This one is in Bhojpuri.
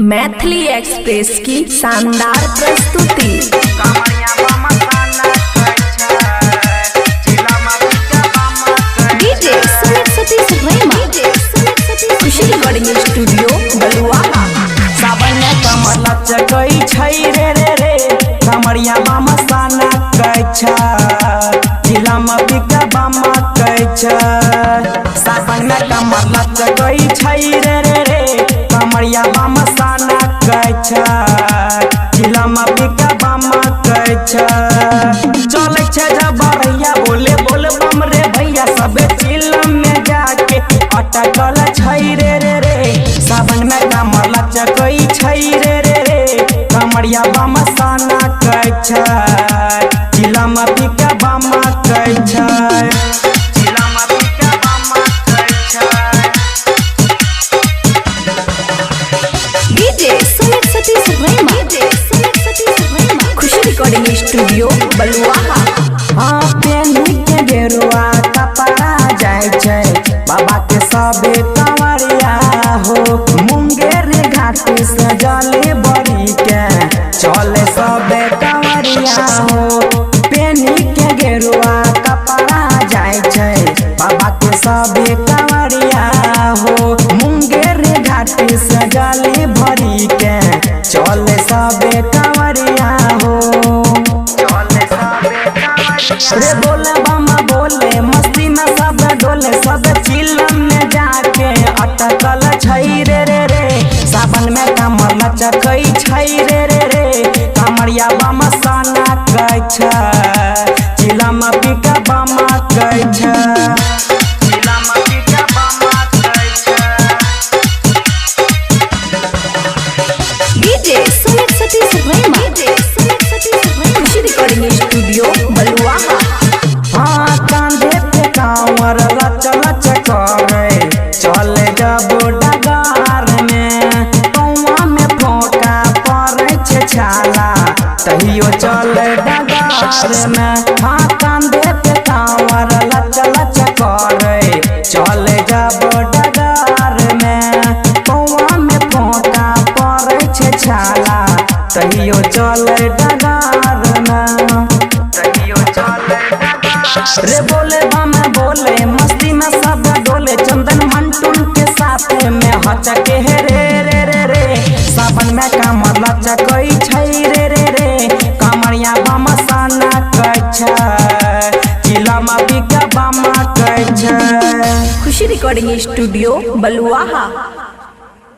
मैथिली एक्सप्रेस की शानदार प्रस्तुति। डीजे सुमित सतीश रेमा, खुशी रिकॉर्डिंग स्टूडियो बलुआहा। सावन में कमर लचकई छै रे कमरिया बामा साना कहै छै, जिला में बिका बामा कहै छै। सावन में कमर लचकई छै रे कमरिया बामा साना कहै छै, जिला में बिका बामा कहै छै। चलै छै जबरैया बोले बोल बम रे भैया, सबे चिलम में जाके अटकल छै रे। सावन में कमर लचकई छै रे कमरिया बामा साना कहै छै, जिला में बिका बामा कहै छै, जिला में बिका बामा कहै छै। डीजे सुमित सतीश रेमा, खुशी रिकॉर्डिंग स्टूडियो बलुआहा। हाँ पेनी के गेरुआ कपड़ा जाय छै, बाबा के सबे कंवरिया हो। मुंगेर घाटी से जले बड़ी के चले सबे कंवरिया हो। पेनी के गेरुआ कपड़ा जाय छै, बाबा के सबे कंवरिया हो। मुंगेर घाटी से जले भरी के चले सबे कंवरिया हो। रे बोले बामा बोले मस्ती में सब डोले, सब चिलम में जाके अटकल छै रे। सावन में कमर लचकई छै रे कमरिया बामा साना कहै छै, जिला में बिका बामा कहै छै, जिला में बिका बामा कहै छै। डीजे सुमित सतीश रेमा, खुशी रिकॉर्डिंग स्टूडियो बलुआहा। हाँ कांधे पे कांवर लच लच करे, चले जबो डगार में। पौआ में फोका पड़े छै छाला, तहियो चले डगार में। हाँ कांधे पे कांवर लच लच करे, चले जबो डगार में। पौआ में फोका पड़े छै छाला, तहियो चले डगार में, तहियो चले रे बोले बामा बोले मस्ती में सब डोले। चंदन मंटून के साथ में हचके रे। सावन में कमर लचकई छै रे कमरिया बामा साना कहै छै, जिला में बिका बामा कहै छै। खुशी रिकॉर्डिंग स्टूडियो बलुआहा।